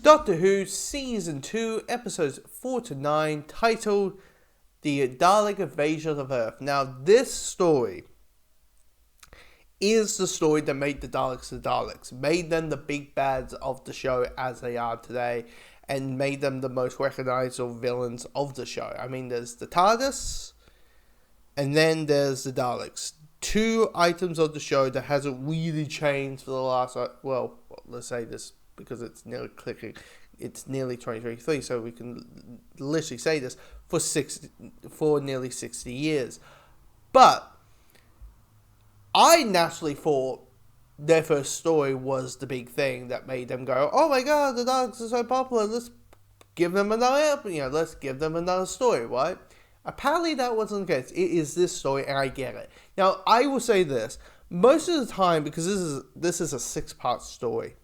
Doctor Who Season 2, Episodes 4 to 9, titled The Dalek Invasion of Earth. Now, this story is the story that made the Daleks, made them the big bads of the show as they are today, and made them the most recognizable villains of the show. I mean, there's the TARDIS, and then there's the Daleks. Two items of the show that hasn't really changed for the last, well, let's say this because it's nearly 2023, so we can literally say this for nearly 60 years. But I naturally thought their first story was the big thing that made them go, oh my god, the Daleks are so popular, let's give them another story, right? Apparently that wasn't the case. It is this story, and I get it. Now, I will say this. Most of the time, because this is a 6-part story,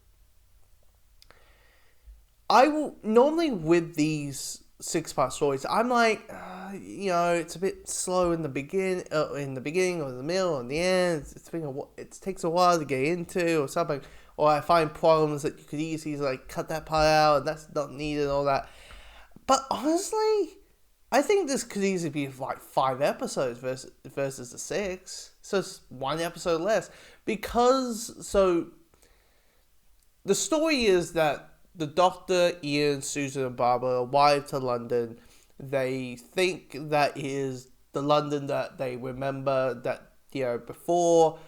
I will, normally with these 6-part stories, I'm like, it's a bit slow in the beginning, or in the middle, or in the end. It takes a while to get into, or something. Or I find problems that you could easily cut that part out, and that's not needed, and all that. But honestly, I think this could easily be 5 episodes versus the 6. So it's 1 episode less. So the story is that the Doctor, Ian, Susan, and Barbara arrive to London. They think that is the London that they remember that, before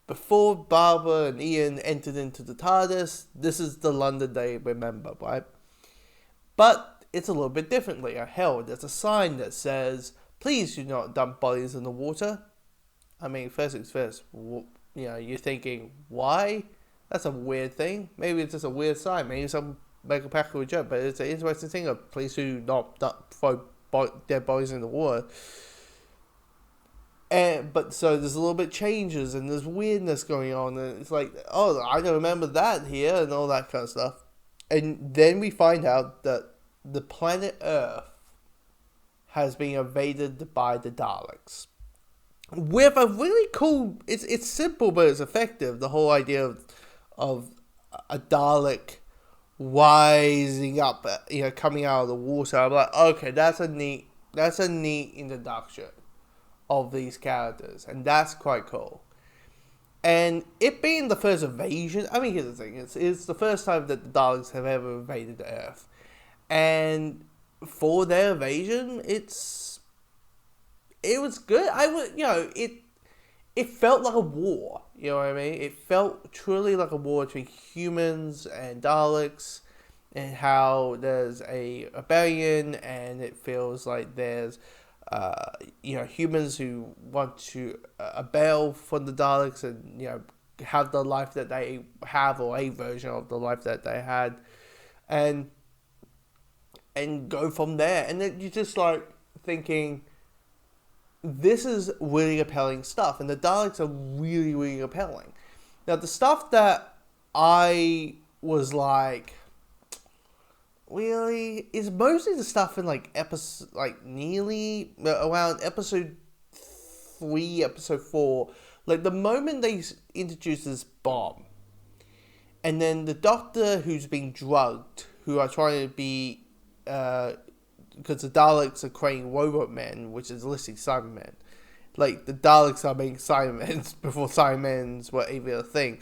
Barbara and Ian entered into the TARDIS, this is the London they remember, right? But it's a little bit differently. Hell, there's a sign that says, please do not dump bodies in the water. I mean, first things first, you're thinking, why? That's a weird thing. Maybe it's just a weird sign. Maybe some make a practical joke, but it's an interesting thing of please do not throw dead bodies in the water. But so there's a little bit changes and there's weirdness going on, and it's like, oh, I don't remember that here and all that kind of stuff. And then we find out that the planet Earth has been invaded by the Daleks. With a really cool, it's simple but it's effective. The whole idea of a Dalek rising up, coming out of the water. I'm like, okay, that's a neat introduction of these characters, and that's quite cool. And it being the first invasion, I mean, here's the thing: it's the first time that the Daleks have ever invaded the Earth, and for their invasion, it was good. It felt like a war, you know what I mean? It felt truly like a war between humans and Daleks, and how there's a rebellion, and it feels like there's, humans who want to rebel from the Daleks and, have the life that they have, or a version of the life that they had, and go from there. And then you're just thinking, this is really appealing stuff, and the Daleks are really, really appealing. Now, the stuff that I was really, is mostly the stuff in nearly around episode 3, episode 4. The moment they introduce this bomb, and then the Doctor who's being drugged, who are trying to be, because the Daleks are creating robot men, which is literally Cybermen. The Daleks are making Cybermen before Cybermen were even a thing.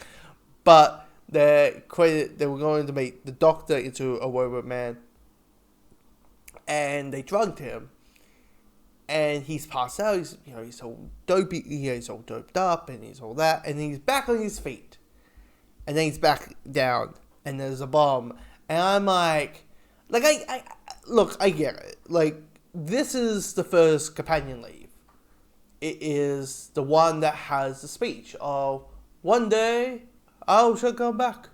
But they were going to make the Doctor into a robot man, and they drugged him, and he's passed out. He's all dopey. He's all doped up, and he's all that, and he's back on his feet, and then he's back down, and there's a bomb, and I'm like, look, I get it. This is the first companion leave. It is the one that has the speech of, one day, I shall come back.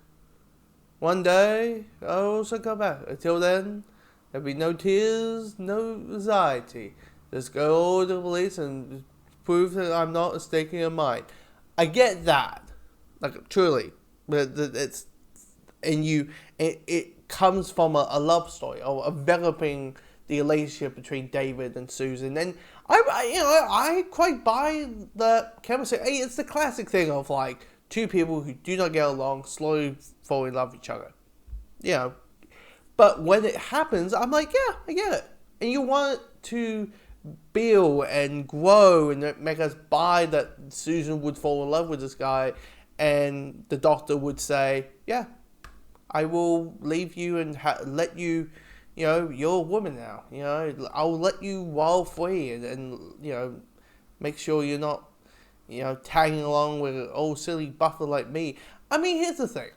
One day, I shall come back. Until then, there'll be no tears, no anxiety. Just go to the police and prove that I'm not mistaken in mind. I get that. Truly. But it comes from a love story, or developing the relationship between David and Susan, and I quite buy the chemistry. It's the classic thing of two people who do not get along slowly fall in love with each other. you know, but when it happens, I'm like, yeah, I get it. And you want it to build and grow and make us buy that Susan would fall in love with this guy, and the Doctor would say, yeah, I will leave you and let you, you're a woman now. I'll let you wild free and make sure you're not, tagging along with an old silly buffer like me. I mean, here's the thing.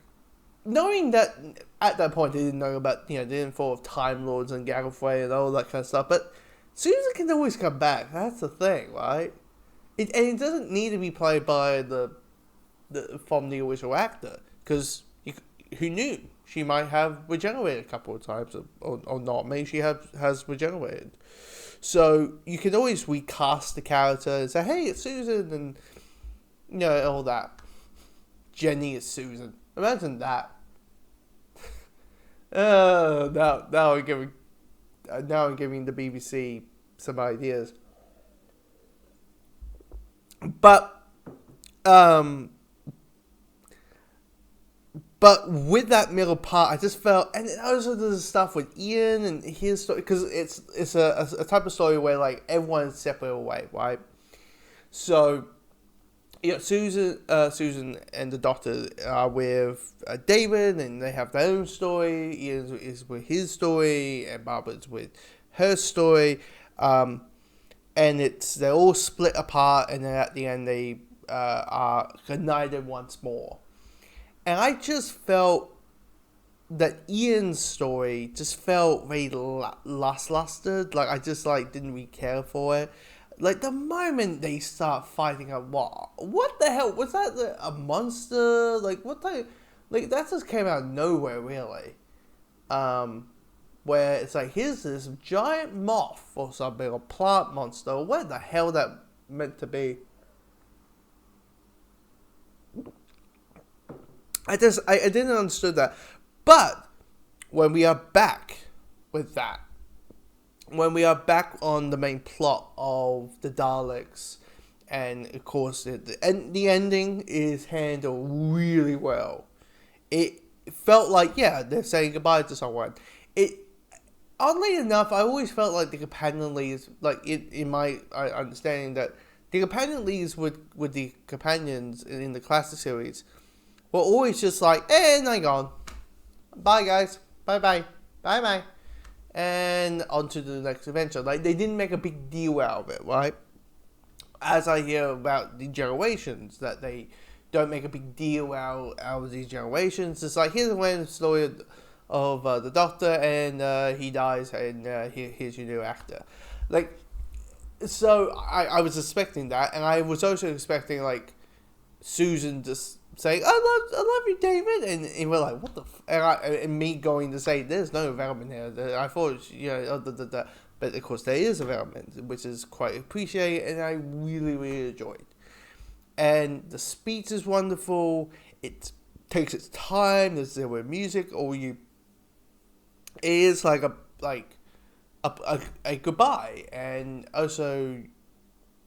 Knowing that at that point they didn't know about, the info of Time Lords and Gallifrey and all that kind of stuff, but Susan can always come back. That's the thing, right? And it doesn't need to be played by from the original actor, because who knew? She might have regenerated a couple of times, or not. Maybe she has regenerated. So you can always recast the character and say, hey, it's Susan, and all that. Jenny is Susan. Imagine that. Now I'm giving the BBC some ideas. But with that middle part, I just felt, and also there's stuff with Ian and his story, because it's a type of story where like everyone's separate away, right? So, Susan and the Doctor are with David, and they have their own story. Ian is with his story, and Barbara's with her story, and they're all split apart, and then at the end they are united once more. And I just felt that Ian's story just felt very lackluster. Like, I just, didn't really care for it. Like, the moment they start fighting what the hell? Was that a monster? Like, what the... Like, that just came out of nowhere, really. Where it's like, here's this giant moth or something, or plant monster. What the hell that meant to be? I didn't understand that. But when we are back with that, when we are back on the main plot of the Daleks, and of course the ending is handled really well. It felt like, yeah, they're saying goodbye to someone. Oddly enough, I always felt like the companion leads, like in my understanding, that the companion leads with the companions in the classic series were always just like, and I'm gone. Bye, guys. Bye-bye. Bye-bye. And on to the next adventure. Like, they didn't make a big deal out of it, right? As I hear about the generations, that they don't make a big deal out of these generations. It's like, here's a random story of the Doctor, and he dies, and here's your new actor. Like, so I was expecting that, and I was also expecting, like, Susan just saying, I love you, David, and we're like, what the and me going to say, there's no development here. I thought, but of course there is development, which is quite appreciated, and I really, really enjoyed. And the speech is wonderful. It takes its time. There's zero music, it is like a goodbye, and also,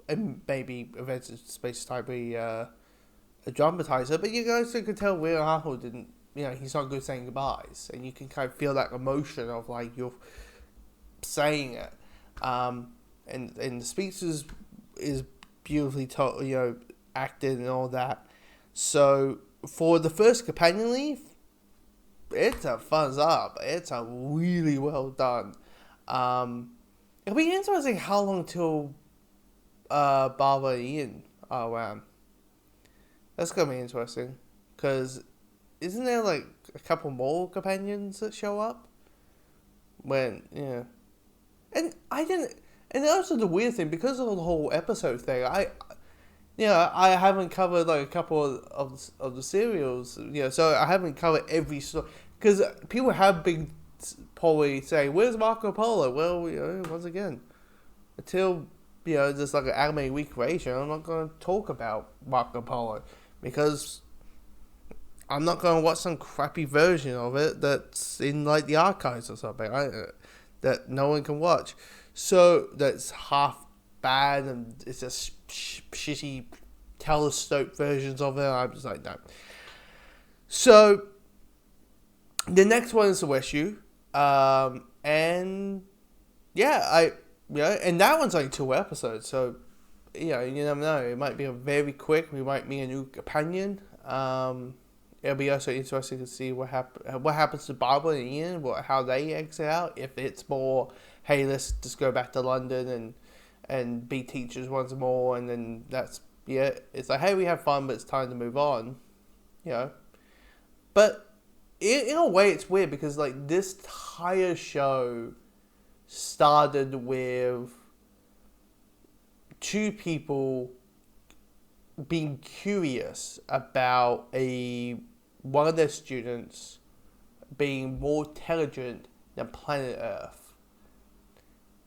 and maybe events in space time be a dramatizer, but you guys can tell Will Hartnell didn't, he's not good saying goodbyes, and you can kind of feel that emotion of like you're saying it, and the speech is beautifully told, acted and all that. So for the first companion leave, it's a thumbs up. It's a really well done. It'll be interesting how long till Barbara and Ian are around. That's gonna be interesting, because isn't there like a couple more companions that show up? And also the weird thing, because of the whole episode thing, I haven't covered like a couple of the serials, so I haven't covered every story, because people have been probably saying, where's Marco Polo? Well, once again, until just like an anime recreation, I'm not going to talk about Marco Polo, because I'm not going to watch some crappy version of it that's in like the archives or something that no one can watch. So that's half bad, and it's just shitty telescope versions of it. I'm just like, no. So The next one is the Westview, and yeah, and that one's only 2 episodes, so you never know. It might be a very quick. We might meet a new companion. It'll be also interesting to see what happens to Barbara and Ian, how they exit out. If it's more, hey, let's just go back to London and be teachers once more, and then it's like, hey, we have fun, but it's time to move on, But in a way, it's weird because like this entire show started with two people being curious about one of their students being more intelligent than planet Earth,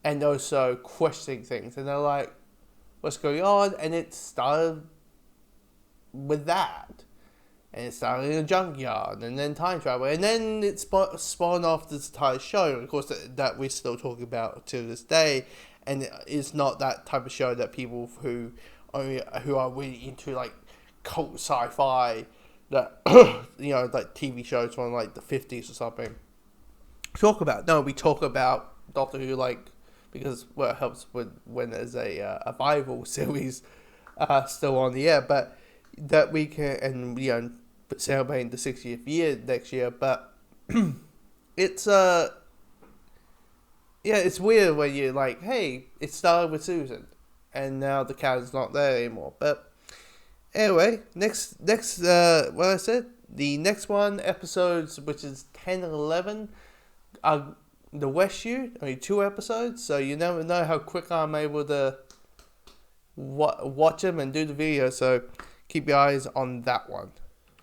and also questioning things, and they're like, what's going on? And it started with that, and it started in a junkyard, and then time travel, and then it spawned off this entire show, and of course that we're still talking about to this day. And it's not that type of show that people who are really into like cult sci-fi, that like TV shows from like the 50s or something talk about. No, we talk about Doctor Who, like, because it helps when there's a Bible series still on the air, but that we can, and celebrating the 60th year next year. But it's it's weird when you're like, hey, it started with Susan, and now the character's not there anymore. But anyway, next, what I said, the next one, episodes, which is 10 and 11, are the Westview, only 2 episodes, so you never know how quick I'm able to watch them and do the video, so keep your eyes on that one.